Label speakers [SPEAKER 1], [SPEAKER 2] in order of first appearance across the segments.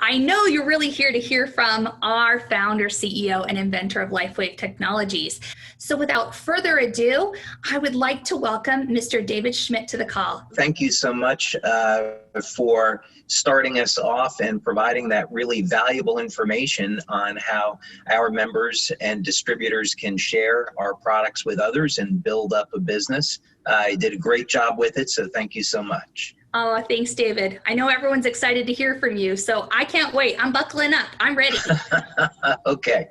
[SPEAKER 1] I know you're really here to hear from our founder, CEO, and inventor of Lifewave Technologies. So without further ado, I would like to welcome Mr. David Schmidt to the call.
[SPEAKER 2] Thank you so much for starting us off and providing that really valuable information on how our members and distributors can share our products with others and build up a business. You did a great job with it, so thank you so much.
[SPEAKER 1] Oh, thanks, David. I know everyone's excited to hear from you, so I can't wait. I'm buckling up. I'm ready.
[SPEAKER 2] Okay,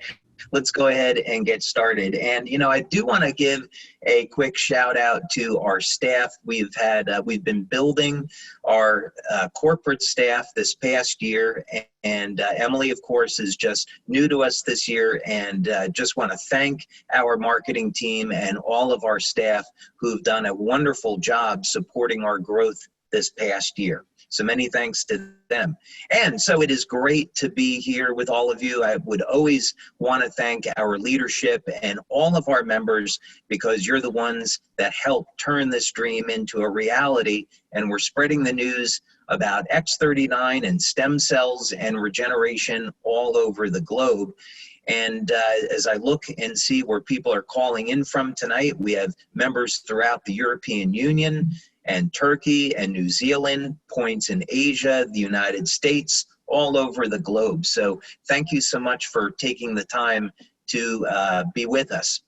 [SPEAKER 2] let's go ahead and get started. And, you know, I do want to give a quick shout out to our staff. We've been building our corporate staff this past year. And Emily, of course, is just new to us this year, and just want to thank our marketing team and all of our staff who've done a wonderful job supporting our growth this past year. So many thanks to them. And so it is great to be here with all of you. I would always want to thank our leadership and all of our members, because you're the ones that help turn this dream into a reality. And we're spreading the news about X39 and stem cells and regeneration all over the globe. And as I look and see where people are calling in from tonight, we have members throughout the European Union and Turkey and New Zealand, points in Asia, the United States, all over the globe. So thank you so much for taking the time to be with us.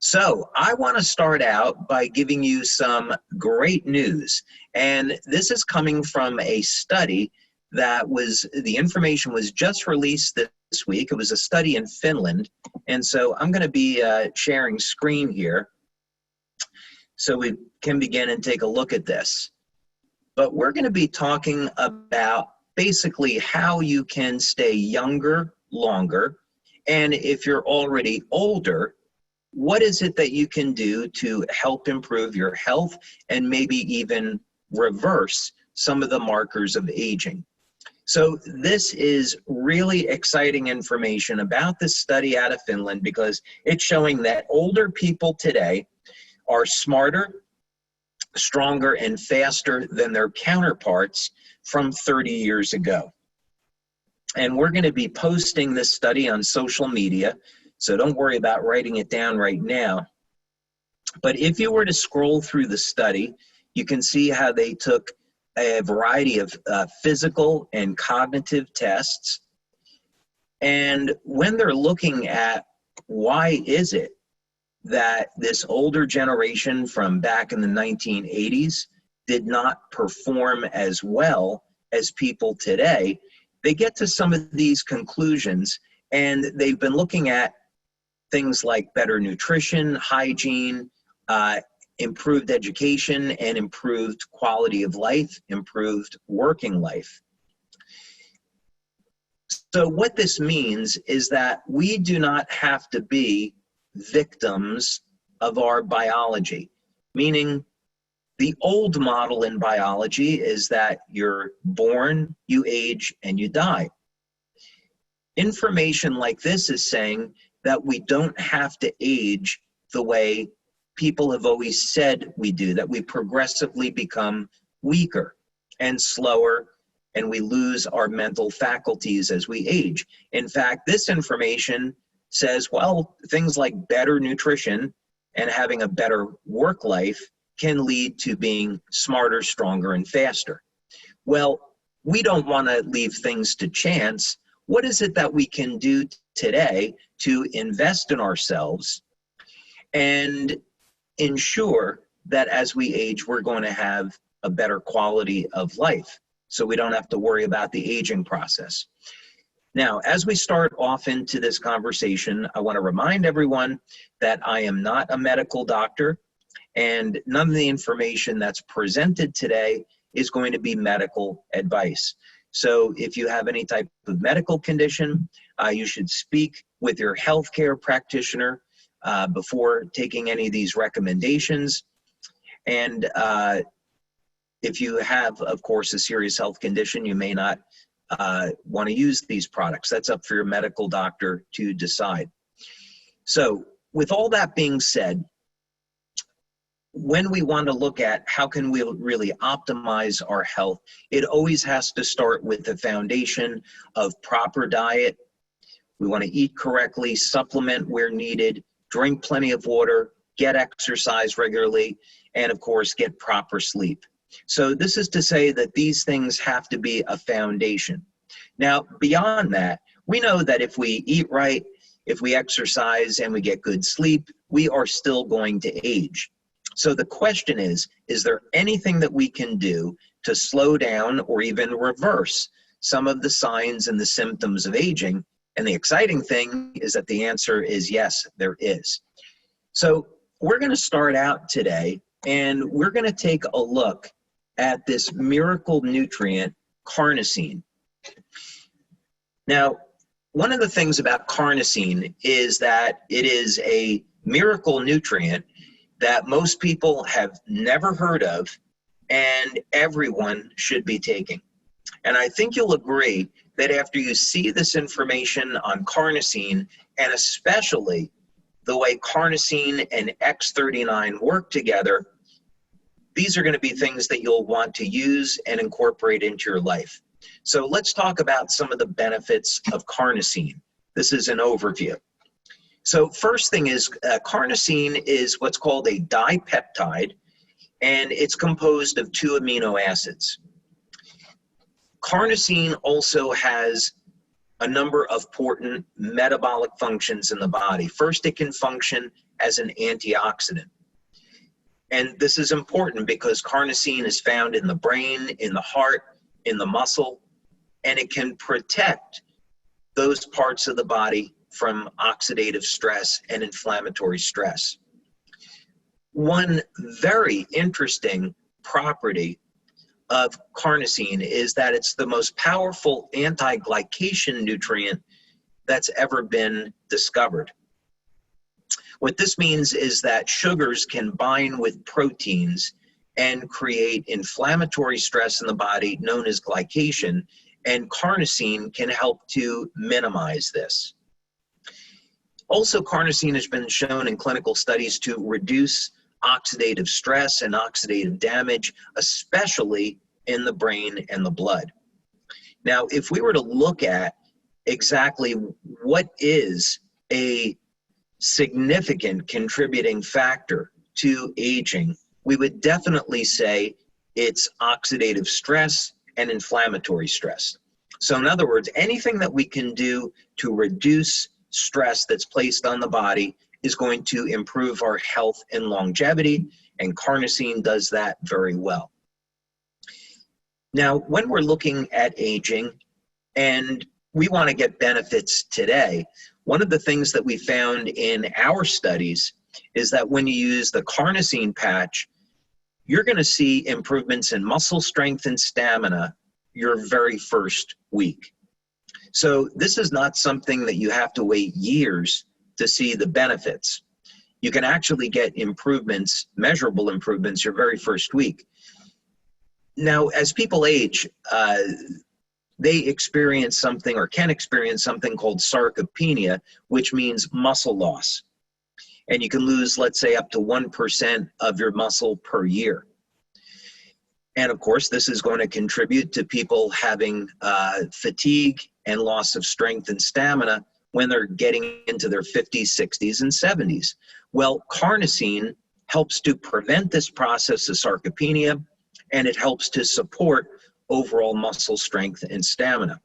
[SPEAKER 2] So I want to start out by giving you some great news. And this is coming from a study that the information was just released this week. It was a study in Finland. And so I'm going to be sharing screen here, so we can begin and take a look at this. But we're going to be talking about basically how you can stay younger longer. And if you're already older, what is it that you can do to help improve your health and maybe even reverse some of the markers of aging? So this is really exciting information about this study out of Finland, because it's showing that older people today are smarter, stronger, and faster than their counterparts from 30 years ago. And we're going to be posting this study on social media, so don't worry about writing it down right now. But if you were to scroll through the study, you can see how they took a variety of physical and cognitive tests. And when they're looking at why is it that this older generation from back in the 1980s did not perform as well as people today, they get to some of these conclusions. And they've been looking at things like better nutrition, hygiene, improved education, and improved quality of life, improved working life. So what this means is that we do not have to be victims of our biology, meaning the old model in biology is that you're born, you age, and you die. Information like this is saying that we don't have to age the way people have always said we do, that we progressively become weaker and slower, and we lose our mental faculties as we age. In fact, this information says, well, things like better nutrition and having a better work life can lead to being smarter, stronger, and faster. Well, we don't want to leave things to chance. What is it that we can do today to invest in ourselves and ensure that as we age, we're going to have a better quality of life, so we don't have to worry about the aging process? Now, as we start off into this conversation, I want to remind everyone that I am not a medical doctor, and none of the information that's presented today is going to be medical advice. So if you have any type of medical condition, you should speak with your healthcare practitioner before taking any of these recommendations. And if you have, of course, a serious health condition, you may not want to use these products. That's up for your medical doctor to decide. So with all that being said, when we want to look at how can we really optimize our health, it always has to start with the foundation of proper diet. We want to eat correctly, supplement where needed, drink plenty of water, get exercise regularly, and of course, get proper sleep. So this is to say that these things have to be a foundation. Now, beyond that, we know that if we eat right, if we exercise and we get good sleep, we are still going to age. So the question is there anything that we can do to slow down or even reverse some of the signs and the symptoms of aging? And the exciting thing is that the answer is yes, there is. So we're going to start out today, and we're going to take a look at this miracle nutrient, carnosine. Now, one of the things about carnosine is that it is a miracle nutrient that most people have never heard of and everyone should be taking. And I think you'll agree that after you see this information on carnosine, and especially the way carnosine and X39 work together, these are going to be things that you'll want to use and incorporate into your life. So let's talk about some of the benefits of carnosine. This is an overview. So first thing is carnosine is what's called a dipeptide, and it's composed of 2 amino acids. Carnosine also has a number of important metabolic functions in the body. First, it can function as an antioxidant. And this is important because carnosine is found in the brain, in the heart, in the muscle, and it can protect those parts of the body from oxidative stress and inflammatory stress. One very interesting property of carnosine is that it's the most powerful anti-glycation nutrient that's ever been discovered. What this means is that sugars can bind with proteins and create inflammatory stress in the body known as glycation, and carnosine can help to minimize this. Also, carnosine has been shown in clinical studies to reduce oxidative stress and oxidative damage, especially in the brain and the blood. Now, if we were to look at exactly what is a significant contributing factor to aging, we would definitely say it's oxidative stress and inflammatory stress. So in other words, anything that we can do to reduce stress that's placed on the body is going to improve our health and longevity, and carnosine does that very well. Now, when we're looking at aging and we want to get benefits today, one of the things that we found in our studies is that when you use the carnosine patch, you're going to see improvements in muscle strength and stamina your very first week. So this is not something that you have to wait years to see the benefits. You can actually get improvements, measurable improvements, your very first week. Now, as people age, they experience something or can experience something called sarcopenia, which means muscle loss. And you can lose, let's say, up to 1% of your muscle per year. And of course, this is going to contribute to people having fatigue and loss of strength and stamina when they're getting into their 50s, 60s, and 70s. Well, carnosine helps to prevent this process of sarcopenia, and it helps to support overall muscle strength and stamina.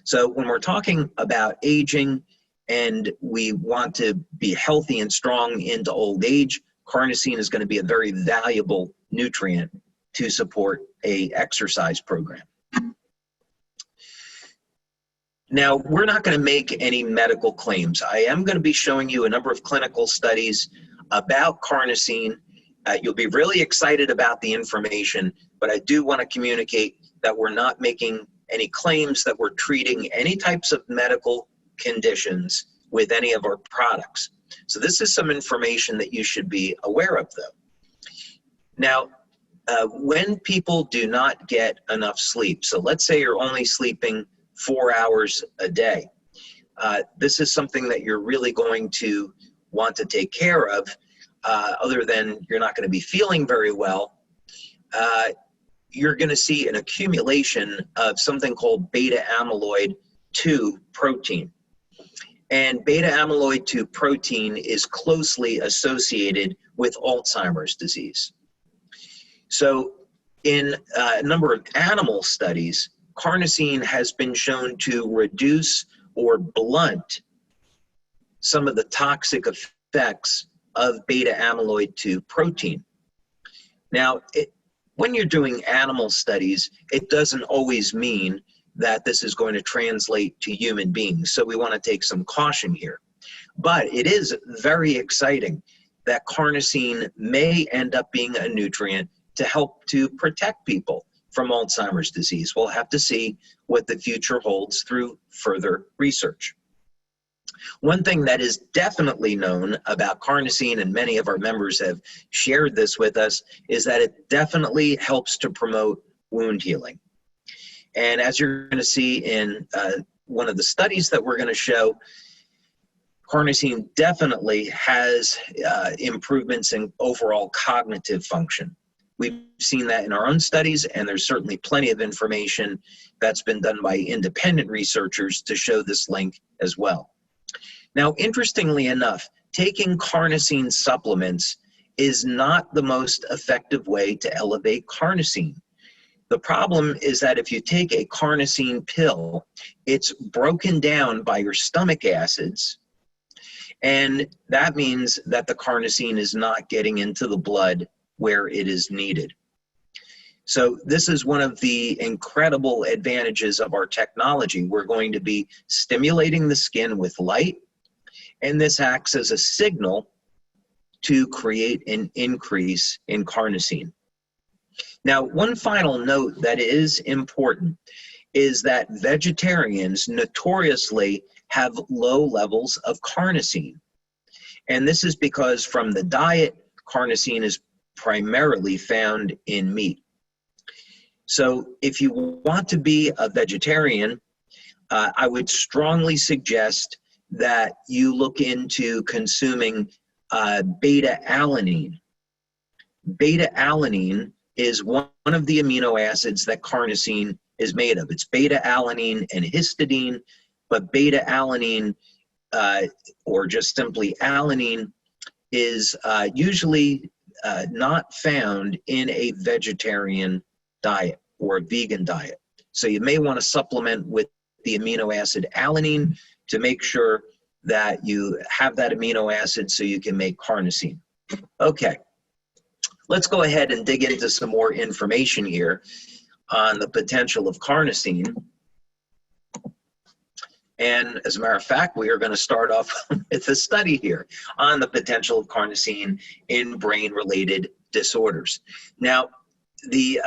[SPEAKER 2] So when we're talking about aging and we want to be healthy and strong into old age, carnosine is going to be a very valuable nutrient to support an exercise program. Now, we're not going to make any medical claims. I am going to be showing you a number of clinical studies about carnosine. You'll be really excited about the information, but I do want to communicate that we're not making any claims that we're treating any types of medical conditions with any of our products. So this is some information that you should be aware of, though. Now, when people do not get enough sleep, so let's say you're only sleeping 4 hours a day, this is something that you're really going to want to take care of. other than you're not going to be feeling very well, you're going to see an accumulation of something called beta amyloid 2 protein. And beta amyloid 2 protein is closely associated with Alzheimer's disease. So in a number of animal studies, carnosine has been shown to reduce or blunt some of the toxic effects of beta amyloid 2 protein. Now, when you're doing animal studies, it doesn't always mean that this is going to translate to human beings. So we want to take some caution here. But it is very exciting that carnosine may end up being a nutrient to help to protect people from Alzheimer's disease. We'll have to see what the future holds through further research. One thing that is definitely known about carnosine, and many of our members have shared this with us, is that it definitely helps to promote wound healing. And as you're going to see in one of the studies that we're going to show, carnosine definitely has improvements in overall cognitive function. We've seen that in our own studies, and there's certainly plenty of information that's been done by independent researchers to show this link as well. Now, interestingly enough, taking carnosine supplements is not the most effective way to elevate carnosine. The problem is that if you take a carnosine pill, it's broken down by your stomach acids, and that means that the carnosine is not getting into the blood where it is needed. So this is one of the incredible advantages of our technology. We're going to be stimulating the skin with light, and this acts as a signal to create an increase in carnosine. Now, one final note that is important is that vegetarians notoriously have low levels of carnosine. And this is because from the diet, carnosine is primarily found in meat. So if you want to be a vegetarian, I would strongly suggest that you look into consuming beta-alanine. Beta-alanine is one of the amino acids that carnosine is made of. It's beta-alanine and histidine, but beta-alanine, or just simply alanine, is usually not found in a vegetarian diet or a vegan diet. So you may want to supplement with the amino acid alanine to make sure that you have that amino acid so you can make carnosine. Okay, let's go ahead and dig into some more information here on the potential of carnosine. And as a matter of fact, we are going to start off with a study here on the potential of carnosine in brain-related disorders. Now, the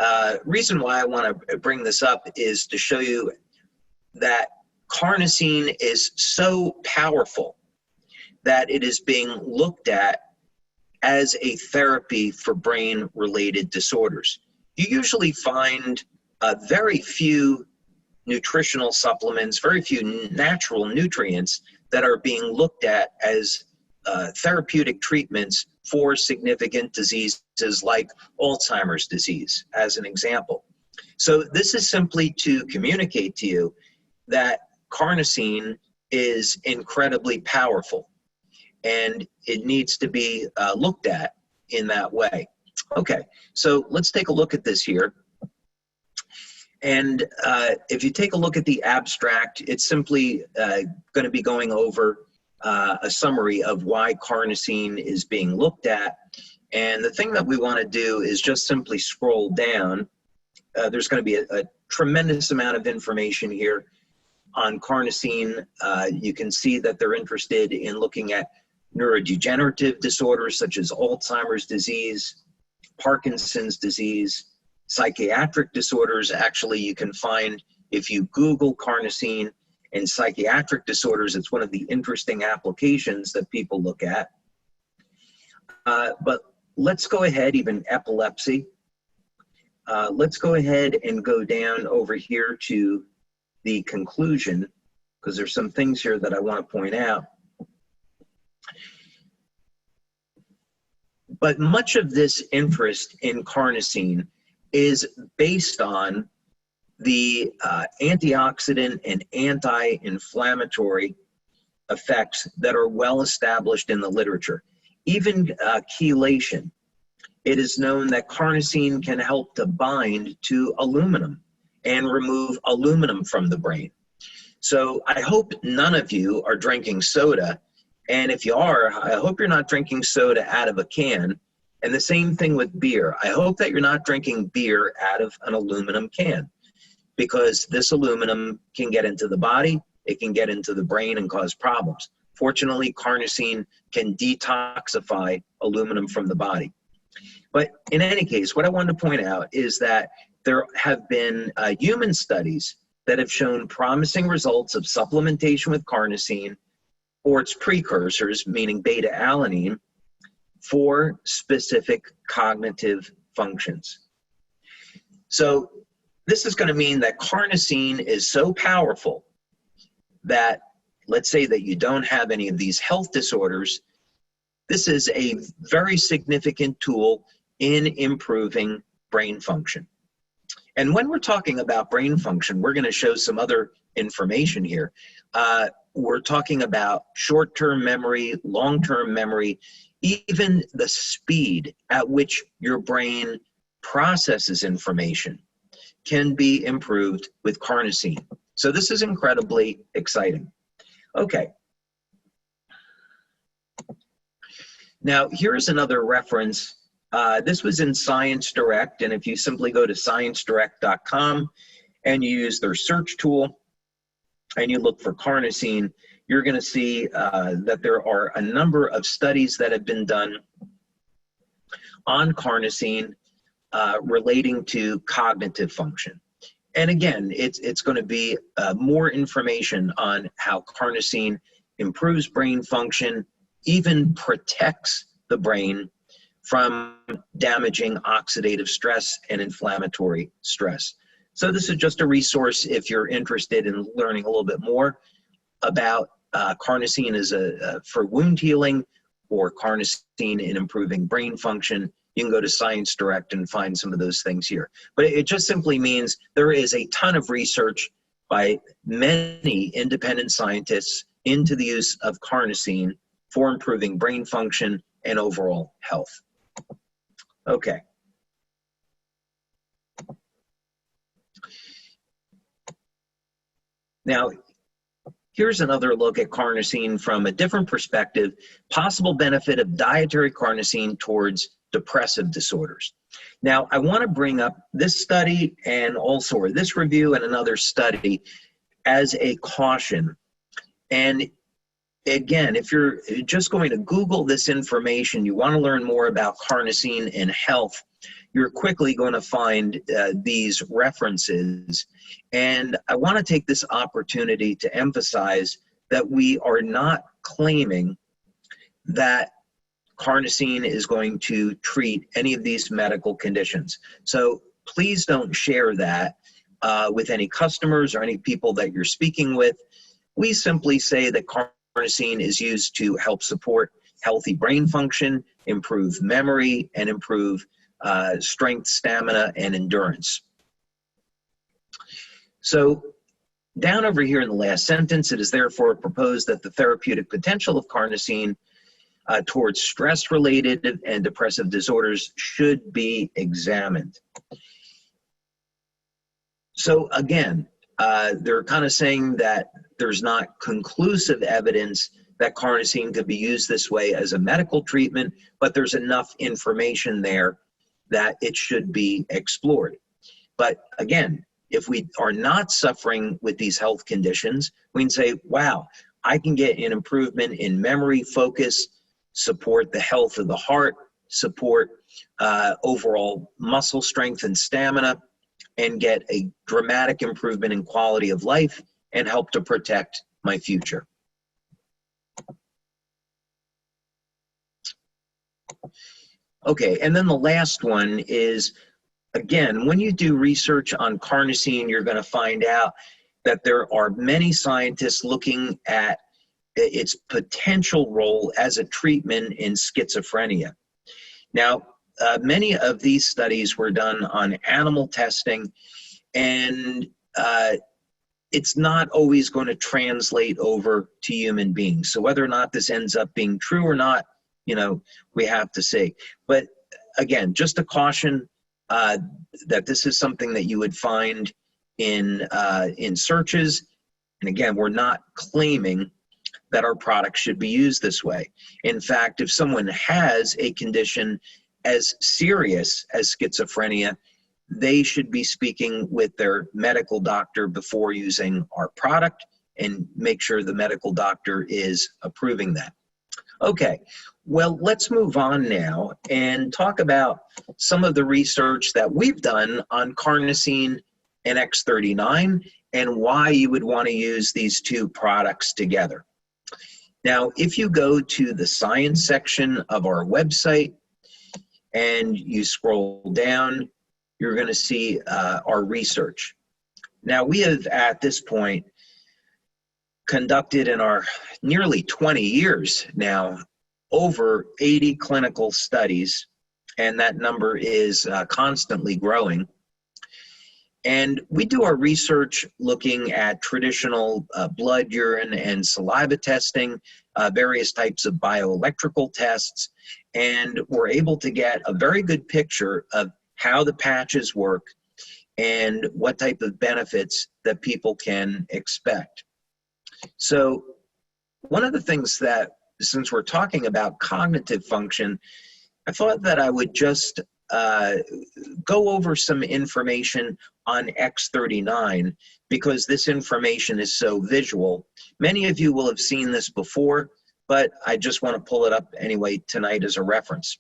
[SPEAKER 2] reason why I want to bring this up is to show you that carnosine is so powerful that it is being looked at as a therapy for brain-related disorders. You usually find very few nutritional supplements, very few natural nutrients that are being looked at as therapeutic treatments for significant diseases like Alzheimer's disease, as an example. So this is simply to communicate to you that carnosine is incredibly powerful, and it needs to be looked at in that way. Okay, so let's take a look at this here. And if you take a look at the abstract, it's simply going to be going over a summary of why carnosine is being looked at. And the thing that we want to do is just simply scroll down. There's going to be a tremendous amount of information here on carnosine. You can see that they're interested in looking at neurodegenerative disorders such as Alzheimer's disease, Parkinson's disease, psychiatric disorders. Actually, you can find, if you Google carnosine and psychiatric disorders, it's one of the interesting applications that people look at. But let's go ahead, even epilepsy. Let's go ahead and go down over here to the conclusion, because there's some things here that I want to point out. But much of this interest in carnosine is based on the antioxidant and anti-inflammatory effects that are well established in the literature. Even chelation. It is known that carnosine can help to bind to aluminum and remove aluminum from the brain. So I hope none of you are drinking soda. And if you are, I hope you're not drinking soda out of a can. And the same thing with beer. I hope that you're not drinking beer out of an aluminum can, because this aluminum can get into the body, it can get into the brain and cause problems. Fortunately, carnosine can detoxify aluminum from the body. But in any case, what I wanted to point out is that there have been human studies that have shown promising results of supplementation with carnosine or its precursors, meaning beta-alanine, for specific cognitive functions. So this is going to mean that carnosine is so powerful that, let's say that you don't have any of these health disorders, this is a very significant tool in improving brain function. And when we're talking about brain function, we're going to show some other information here. We're talking about short-term memory, long-term memory, even the speed at which your brain processes information can be improved with carnosine. So this is incredibly exciting. Okay. Now, here's another reference. This was in Science Direct, and if you simply go to sciencedirect.com and you use their search tool and you look for carnosine, you're going to see that there are a number of studies that have been done on carnosine relating to cognitive function. And again, it's going to be more information on how carnosine improves brain function, even protects the brain from damaging oxidative stress and inflammatory stress. So this is just a resource if you're interested in learning a little bit more about carnosine as for wound healing, or carnosine in improving brain function. You can go to Science Direct and find some of those things here. But it just simply means there is a ton of research by many independent scientists into the use of carnosine for improving brain function and overall health. Okay. Now, here's another look at carnosine from a different perspective, possible benefit of dietary carnosine towards depressive disorders. Now, I want to bring up this study and also this review and another study as a caution. And again, if you're just going to Google this information, you want to learn more about carnosine and health, you're quickly going to find these references. And I want to take this opportunity to emphasize that we are not claiming that carnosine is going to treat any of these medical conditions. So please don't share that with any customers or any people that you're speaking with. We simply say that carnosine is used to help support healthy brain function, improve memory, and improve strength, stamina, and endurance. So down over here in the last sentence, it is therefore proposed that the therapeutic potential of carnosine towards stress-related and depressive disorders should be examined. So again, they're kind of saying that there's not conclusive evidence that carnosine could be used this way as a medical treatment, but there's enough information there that it should be explored. But again, if we are not suffering with these health conditions, we can say, wow, I can get an improvement in memory, focus, support the health of the heart, support overall muscle strength and stamina, and get a dramatic improvement in quality of life and help to protect my future. Okay, and then the last one is, again, when you do research on carnosine, you're going to find out that there are many scientists looking at its potential role as a treatment in schizophrenia. Now, many of these studies were done on animal testing, and it's not always going to translate over to human beings. So whether or not this ends up being true or not, you know, we have to see. But again, just a caution that this is something that you would find in searches. And again, we're not claiming that our product should be used this way. In fact, if someone has a condition as serious as schizophrenia, they should be speaking with their medical doctor before using our product and make sure the medical doctor is approving that. Okay, well, let's move on now and talk about some of the research that we've done on Carnocine and X39 and why you would want to use these two products together. Now, if you go to the science section of our website and you scroll down, you're going to see our research. Now, we have at this point conducted in our nearly 20 years now over 80 clinical studies, and that number is constantly growing. And we do our research looking at traditional blood, urine, and saliva testing, various types of bioelectrical tests, and we're able to get a very good picture of how the patches work and what type of benefits that people can expect. So one of the things that, since we're talking about cognitive function, I thought that I would just go over some information on X39 because this information is so visual. Many of you will have seen this before, but I just want to pull it up anyway tonight as a reference.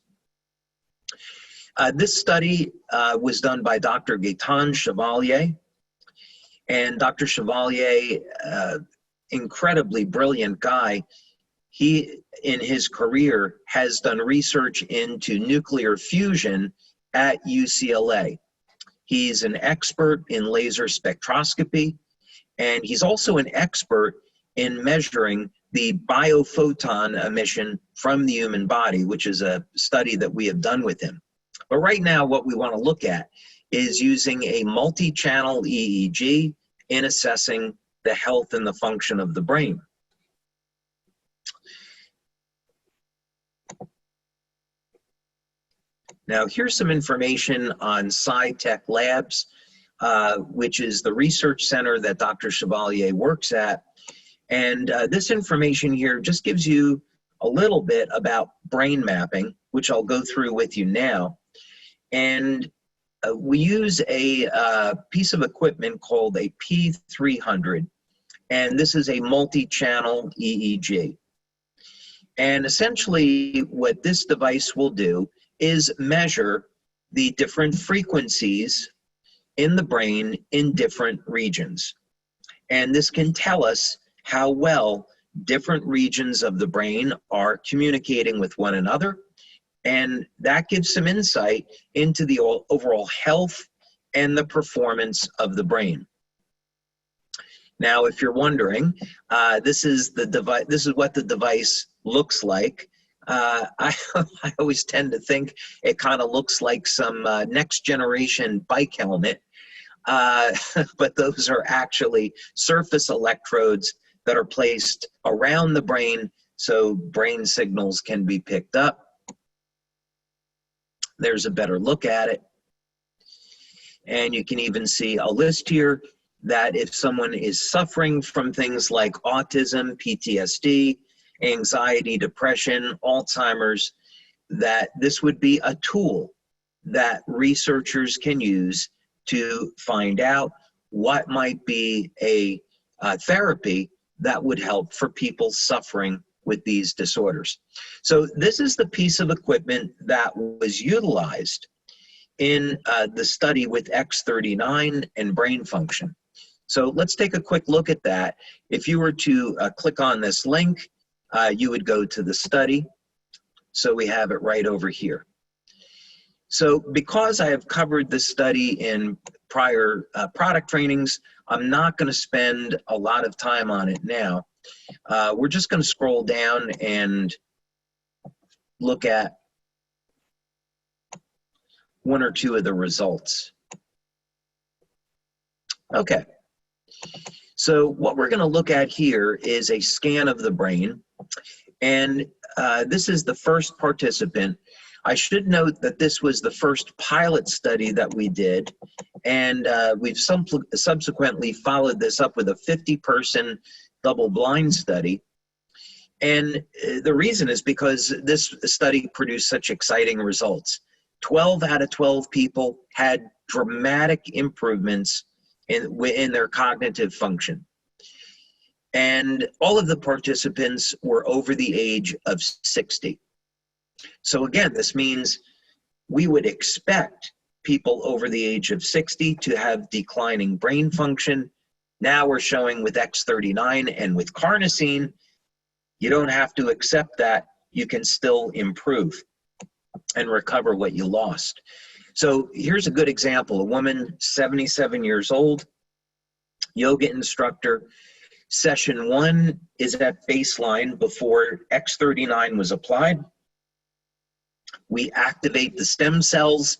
[SPEAKER 2] This study was done by Dr. Gaetan Chevalier, and Dr. Chevalier, incredibly brilliant guy. He, in his career, has done research into nuclear fusion at UCLA. He's an expert in laser spectroscopy, and he's also an expert in measuring the biophoton emission from the human body, which is a study that we have done with him. But right now, what we want to look at is using a multi-channel EEG in assessing the health and the function of the brain. Now, here's some information on SciTech Labs, which is the research center that Dr. Chevalier works at. And this information here just gives you a little bit about brain mapping, which I'll go through with you now. And we use a piece of equipment called a P300, and this is a multi-channel EEG. And essentially what this device will do is measure the different frequencies in the brain in different regions. And this can tell us how well different regions of the brain are communicating with one another. And that gives some insight into the overall health and the performance of the brain. Now, if you're wondering, this is the device. This is what the device looks like. I always tend to think it kind of looks like some next generation bike helmet, but those are actually surface electrodes that are placed around the brain so brain signals can be picked up. There's a better look at it. And you can even see a list here that if someone is suffering from things like autism, PTSD, anxiety, depression, Alzheimer's, that this would be a tool that researchers can use to find out what might be a therapy that would help for people suffering with these disorders. So this is the piece of equipment that was utilized in the study with X39 and brain function. So let's take a quick look at that. If you were to click on this link, you would go to the study. So we have it right over here. So because I have covered this study in prior product trainings, I'm not going to spend a lot of time on it now. We're just going to scroll down and look at one or two of the results. Okay, so what we're going to look at here is a scan of the brain, and this is the first participant. I should note that this was the first pilot study that we did, and we've subsequently followed this up with a 50-person double-blind study. And the reason is because this study produced such exciting results. 12 out of 12 people had dramatic improvements in their cognitive function. And all of the participants were over the age of 60. So again, this means we would expect people over the age of 60 to have declining brain function. Now we're showing with X39 and with Carnocine, you don't have to accept that. You can still improve and recover what you lost. So here's a good example. A woman, 77 years old, yoga instructor. Session 1 is at baseline before X39 was applied. We activate the stem cells.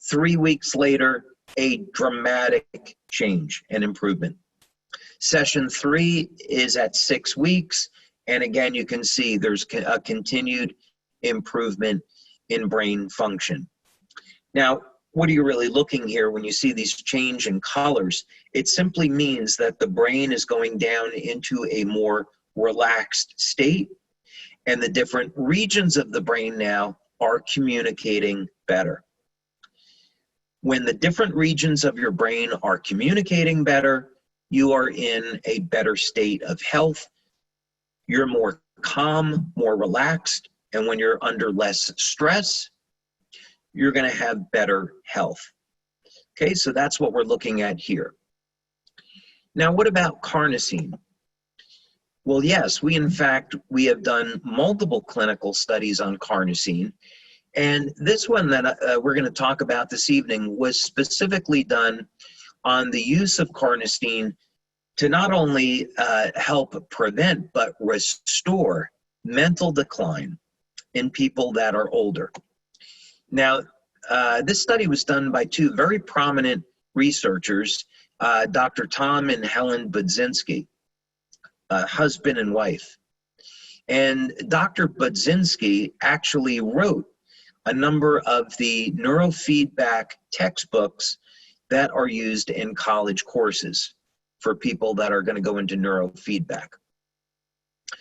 [SPEAKER 2] 3 weeks later, a dramatic change and improvement. Session 3 is at 6 weeks. And again, you can see there's a continued improvement in brain function. Now, what are you really looking here when you see these change in colors? It simply means that the brain is going down into a more relaxed state, and the different regions of the brain now are communicating better. When the different regions of your brain are communicating better, you are in a better state of health. You're more calm, more relaxed, and when you're under less stress, you're going to have better health. Okay, so that's what we're looking at here. Now, what about Carnocine? Well, yes, we have done multiple clinical studies on Carnocine, and this one that we're going to talk about this evening was specifically done on the use of Carnocine to not only help prevent but restore mental decline in people that are older. Now, this study was done by two very prominent researchers, Dr. Tom and Helen Budzinski, husband and wife. And Dr. Budzinski actually wrote a number of the neurofeedback textbooks that are used in college courses for people that are going to go into neurofeedback.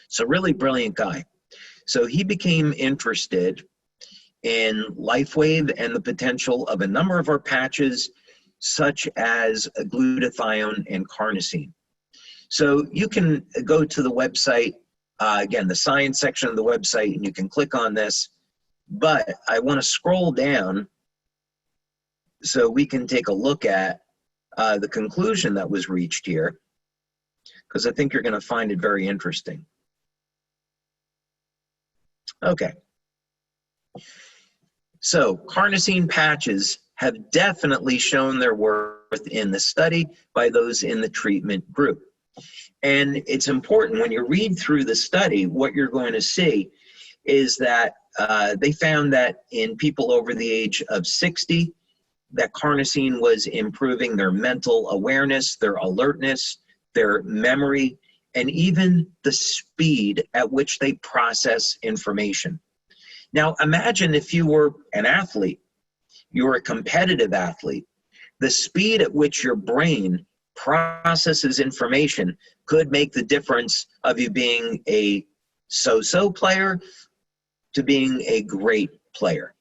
[SPEAKER 2] So really brilliant guy. So he became interested in Lifewave and the potential of a number of our patches, such as glutathione and Carnocine. So you can go to the website, again, the science section of the website, and you can click on this. But I want to scroll down so we can take a look at the conclusion that was reached here, because I think you're going to find it very interesting. Okay. So Carnocine patches have definitely shown their worth in the study by those in the treatment group. And it's important when you read through the study, what you're going to see is that they found that in people over the age of 60, that Carnocine was improving their mental awareness, their alertness, their memory, and even the speed at which they process information. Now, imagine if you were an athlete, you were a competitive athlete, the speed at which your brain processes information could make the difference of you being a so-so player to being a great player.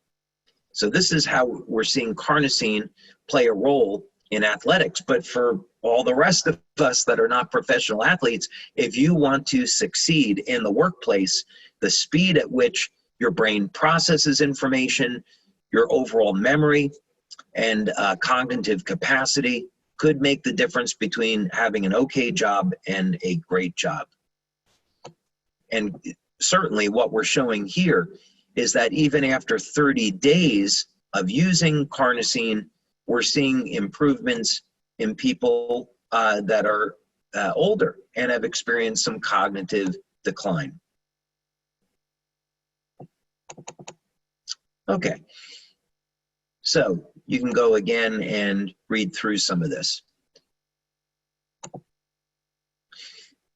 [SPEAKER 2] So this is how we're seeing Carnocine play a role in athletics. But for all the rest of us that are not professional athletes, if you want to succeed in the workplace, the speed at which your brain processes information, your overall memory, and cognitive capacity could make the difference between having an okay job and a great job. And certainly what we're showing here is that even after 30 days of using Carnocine, we're seeing improvements in people that are older and have experienced some cognitive decline. Okay, So you can go again and read through some of this.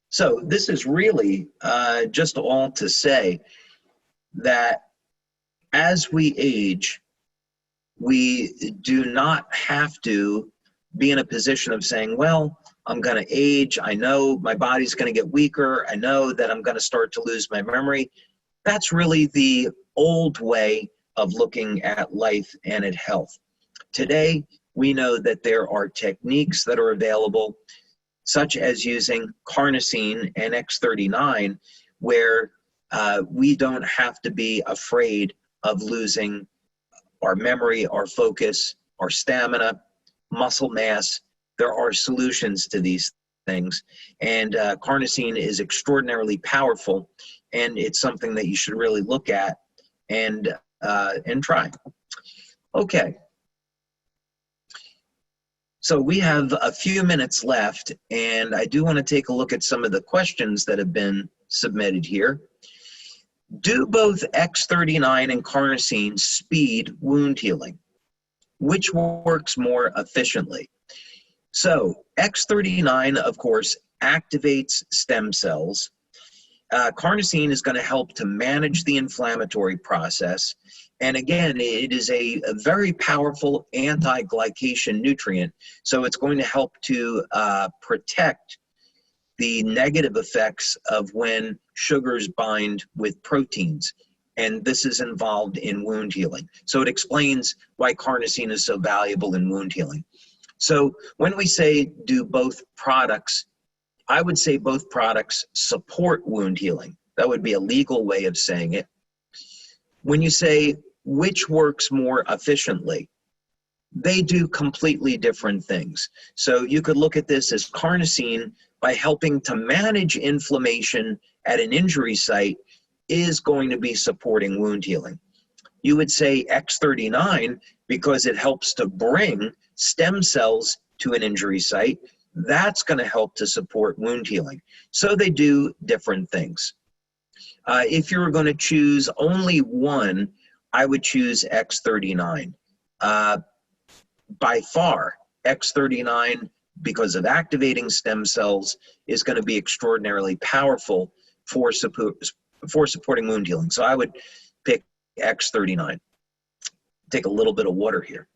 [SPEAKER 2] So this is really just all to say that as we age, we do not have to be in a position of saying, well, I'm going to age. I know my body's going to get weaker. I know that I'm going to start to lose my memory. That's really the old way of looking at life and at health. Today, we know that there are techniques that are available, such as using Carnocine and X39, where we don't have to be afraid of losing our memory, our focus, our stamina, muscle mass. There are solutions to these things, and Carnocine is extraordinarily powerful, and it's something that you should really look at and try. Okay. So we have a few minutes left, and I do want to take a look at some of the questions that have been submitted here. Do both X39 and Carnocine speed wound healing? Which works more efficiently? So X39, of course, activates stem cells. Carnocine is going to help to manage the inflammatory process. And again, it is a very powerful anti-glycation nutrient. So it's going to help to protect the negative effects of when sugars bind with proteins. And this is involved in wound healing. So it explains why Carnocine is so valuable in wound healing. So when we say do both products, I would say both products support wound healing. That would be a legal way of saying it. When you say which works more efficiently, they do completely different things. So you could look at this as Carnocine, by helping to manage inflammation at an injury site, is going to be supporting wound healing. You would say X39, because it helps to bring stem cells to an injury site, that's going to help to support wound healing. So they do different things. If you were going to choose only one, I would choose X39. By far, X39, because of activating stem cells, is going to be extraordinarily powerful for supporting wound healing. So I would pick X39. Take a little bit of water here.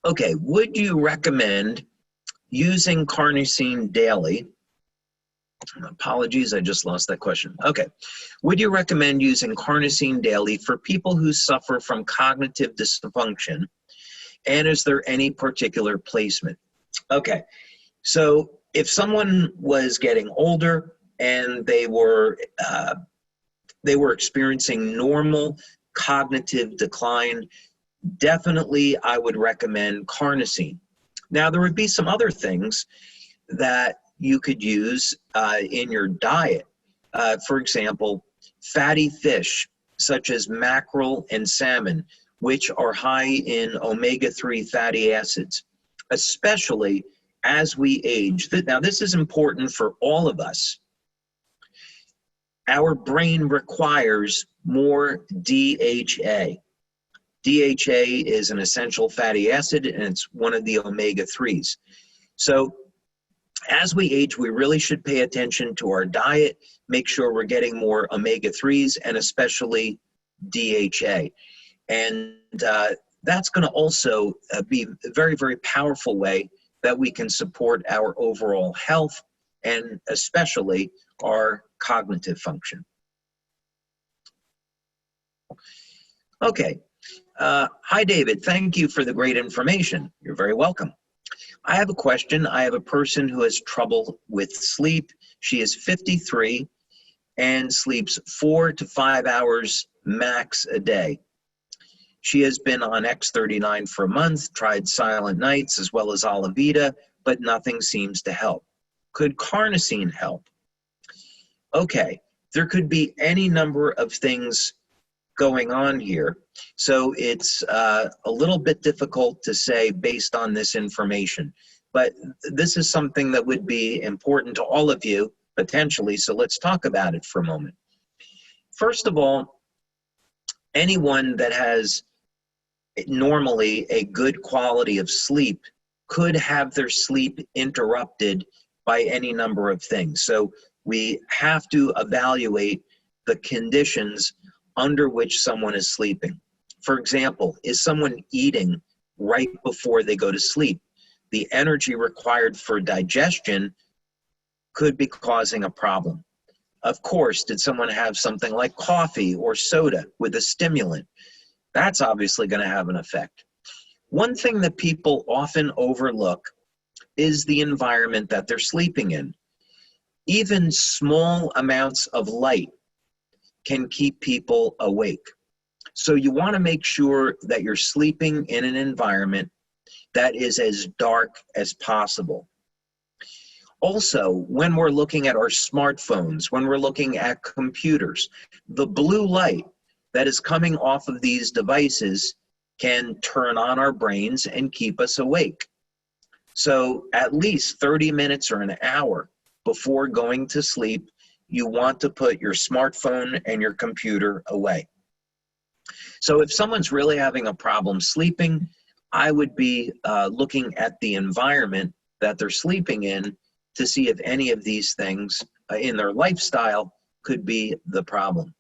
[SPEAKER 2] Okay, would you recommend using Carnocine daily? Apologies, I just lost that question. Okay, would you recommend using Carnocine daily for people who suffer from cognitive dysfunction? And is there any particular placement? Okay, so if someone was getting older and they were experiencing normal cognitive decline, definitely I would recommend Carnocine. Now, there would be some other things that you could use in your diet. For example, fatty fish such as mackerel and salmon, which are high in omega-3 fatty acids, especially as we age. Now, this is important for all of us. Our brain requires more DHA. DHA is an essential fatty acid, and it's one of the omega-3s. So as we age, we really should pay attention to our diet, make sure we're getting more omega-3s, and especially DHA. And that's going to also be a very, very powerful way that we can support our overall health and especially our cognitive function. Okay. Hi, David. Thank you for the great information. You're very welcome. I have a question. I have a person who has trouble with sleep. She is 53 and sleeps 4 to 5 hours max a day. She has been on X39 for a month, tried Silent Nights as well as Olivita, but nothing seems to help. Could Carnocine help? Okay, there could be any number of things going on here. So it's a little bit difficult to say based on this information, but this is something that would be important to all of you potentially. So let's talk about it for a moment. First of all, anyone that has normally a good quality of sleep could have their sleep interrupted by any number of things. So we have to evaluate the conditions under which someone is sleeping. For example, is someone eating right before they go to sleep? The energy required for digestion could be causing a problem. Of course, did someone have something like coffee or soda with a stimulant? That's obviously going to have an effect. One thing that people often overlook is the environment that they're sleeping in. Even small amounts of light can keep people awake. So you want to make sure that you're sleeping in an environment that is as dark as possible. Also, when we're looking at our smartphones, when we're looking at computers, the blue light that is coming off of these devices can turn on our brains and keep us awake. So at least 30 minutes or an hour before going to sleep, you want to put your smartphone and your computer away. So if someone's really having a problem sleeping, I would be looking at the environment that they're sleeping in to see if any of these things in their lifestyle could be the problem.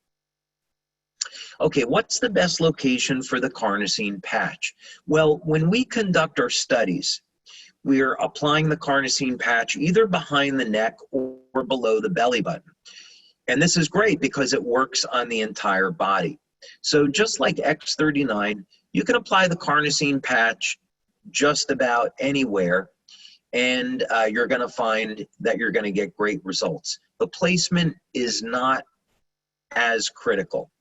[SPEAKER 2] Okay, what's the best location for the Carnocine patch? Well, when we conduct our studies, we are applying the Carnocine patch either behind the neck or below the belly button. And this is great because it works on the entire body. So just like X39, you can apply the Carnocine patch just about anywhere, and you're going to find that you're going to get great results. The placement is not as critical.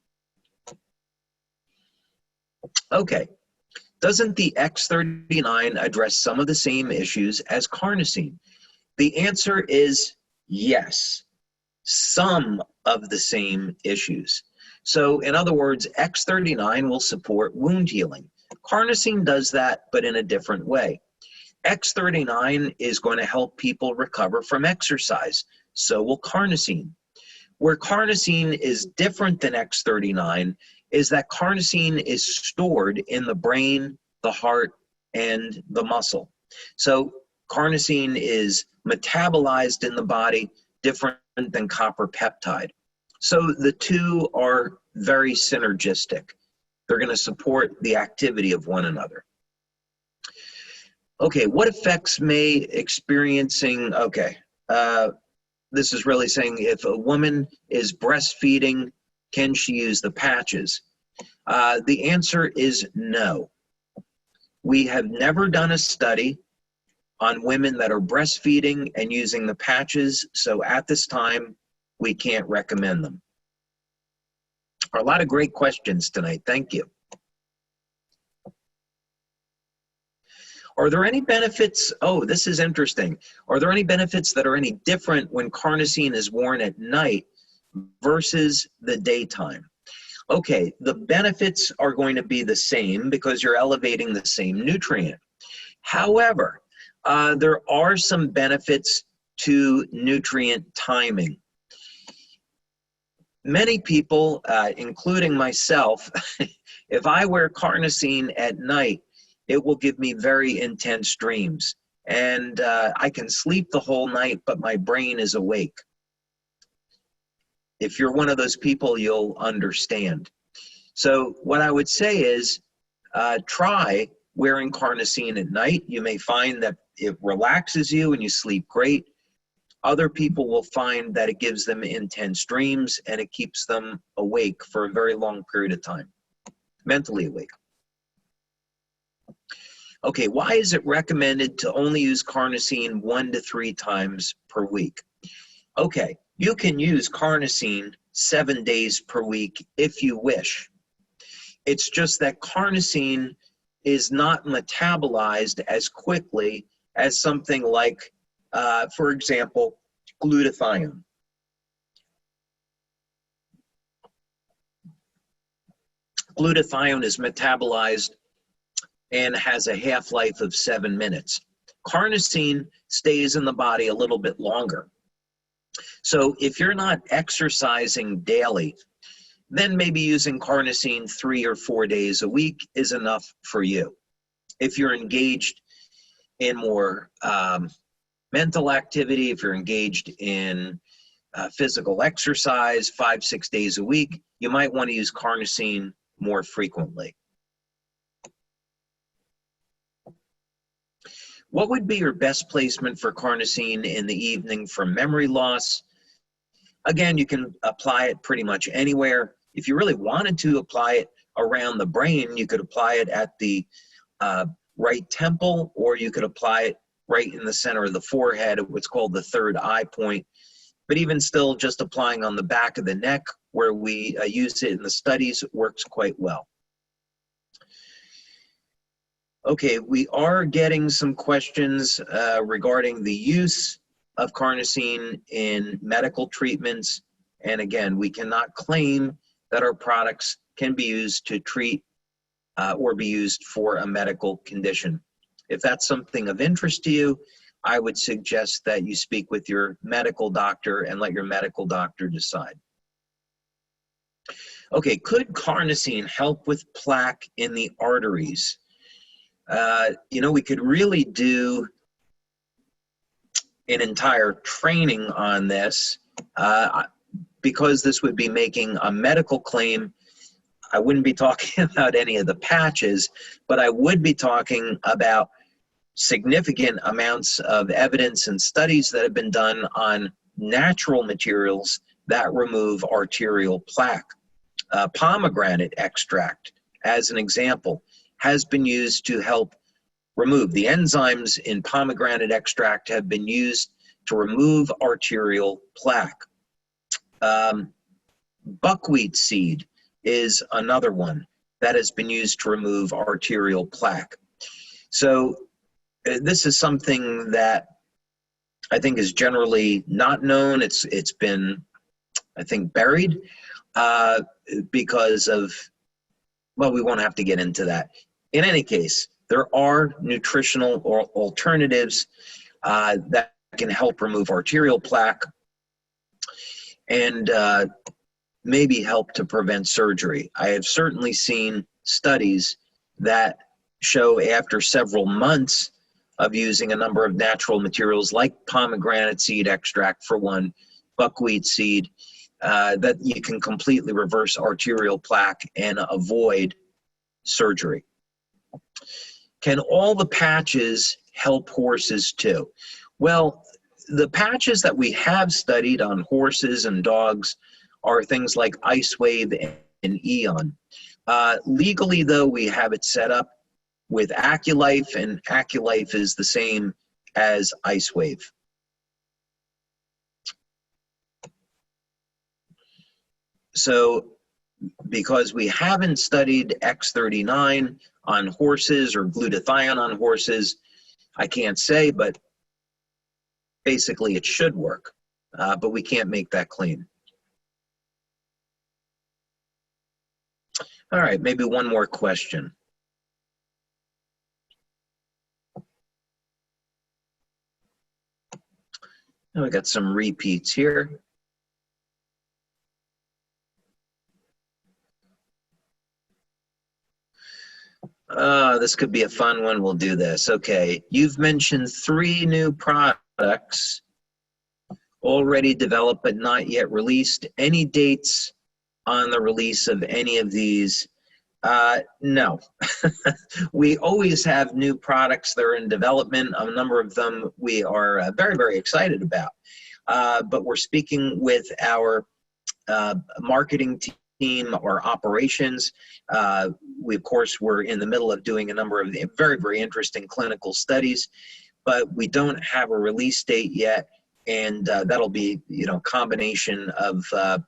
[SPEAKER 2] Okay, doesn't the X39 address some of the same issues as Carnocine? The answer is yes, some of the same issues. So in other words, X39 will support wound healing. Carnocine does that, but in a different way. X39 is going to help people recover from exercise. So will Carnocine. Where Carnocine is different than X39 is that Carnocine is stored in the brain, the heart, and the muscle. So Carnocine is metabolized in the body different than copper peptide. So the two are very synergistic. They're going to support the activity of one another. Okay, what effects may experiencing, this is really saying if a woman is breastfeeding, can she use the patches? The answer is no. We have never done a study on women that are breastfeeding and using the patches, so at this time, we can't recommend them. A lot of great questions tonight. Thank you. Are there any benefits? Oh, this is interesting. Are there any benefits that are any different when Carnocine is worn at night versus the daytime? Okay, the benefits are going to be the same because you're elevating the same nutrient. However, there are some benefits to nutrient timing. Many people, including myself, if I wear Carnocine at night, it will give me very intense dreams. And I can sleep the whole night, but my brain is awake. If you're one of those people, you'll understand. So what I would say is try wearing Carnocine at night. You may find that it relaxes you and you sleep great. Other people will find that it gives them intense dreams and it keeps them awake for a very long period of time, mentally awake. Okay, why is it recommended to only use Carnocine 1 to 3 times per week? Okay, you can use Carnocine 7 days per week if you wish. It's just that Carnocine is not metabolized as quickly as something like, for example, glutathione. Glutathione is metabolized and has a half-life of 7 minutes. Carnocine stays in the body a little bit longer. So if you're not exercising daily, then maybe using Carnocine 3 or 4 days a week is enough for you. If you're engaged in more mental activity, if you're engaged in physical exercise 5-6 days a week, you might want to use Carnocine more frequently. What would be your best placement for Carnocine in the evening for memory loss? Again, you can apply it pretty much anywhere. If you really wanted to apply it around the brain, you could apply it at the right temple, or you could apply it right in the center of the forehead at what's called the third eye point. But even still, just applying on the back of the neck, where we use it in the studies, works quite well. Okay, we are getting some questions regarding the use of Carnocine in medical treatments. And again, we cannot claim that our products can be used to treat or be used for a medical condition. If that's something of interest to you, I would suggest that you speak with your medical doctor and let your medical doctor decide. Okay, could Carnocine help with plaque in the arteries? You know, we could really do an entire training on this. Because this would be making a medical claim, I wouldn't be talking about any of the patches, but I would be talking about significant amounts of evidence and studies that have been done on natural materials that remove arterial plaque. Pomegranate extract, as an example, has been used to help remove. The enzymes in pomegranate extract have been used to remove arterial plaque. Buckwheat seed is another one that has been used to remove arterial plaque. So this is something that I think is generally not known. It's been, I think, buried because of, well, we won't have to get into that. In any case, there are nutritional or alternatives that can help remove arterial plaque and maybe help to prevent surgery. I have certainly seen studies that show after several months of using a number of natural materials like pomegranate seed extract for one, buckwheat seed, that you can completely reverse arterial plaque and avoid surgery. Can all the patches help horses too? Well, the patches that we have studied on horses and dogs are things like Icewave and Eon. Legally, though, we have it set up with Aculife, and Aculife is the same as Icewave. So because we haven't studied X39 on horses or glutathione on horses, I can't say, but basically it should work, but we can't make that claim. All right, maybe one more question. Now we got some repeats here. This could be a fun one. We'll do this. Okay, you've mentioned 3 new products already developed but not yet released. Any dates on the release of any of these? No. We always have new products that are in development. A number of them we are very, very excited about. But we're speaking with our marketing team or operations. We, of course, we're in the middle of doing a number of very, very interesting clinical studies, but we don't have a release date yet. And that'll be, you know, combination of a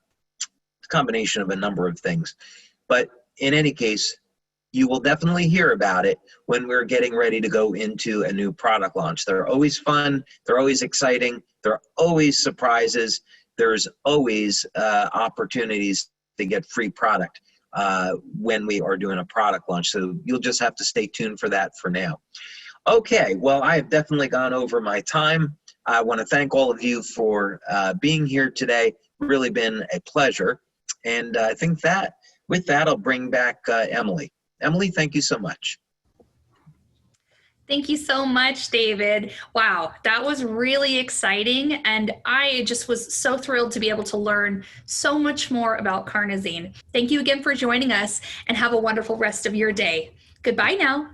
[SPEAKER 2] number of things. But in any case, you will definitely hear about it when we're getting ready to go into a new product launch. They're always fun. They're always exciting. There are always surprises. There's always opportunities to get free product when we are doing a product launch. So you'll just have to stay tuned for that for now. Okay, well, I have definitely gone over my time. I want to thank all of you for being here today. Really been a pleasure. And I think that with that, I'll bring back Emily. Emily, thank you so much.
[SPEAKER 1] Thank you so much, David. Wow, that was really exciting. And I just was so thrilled to be able to learn so much more about Carnocine. Thank you again for joining us and have a wonderful rest of your day. Goodbye now.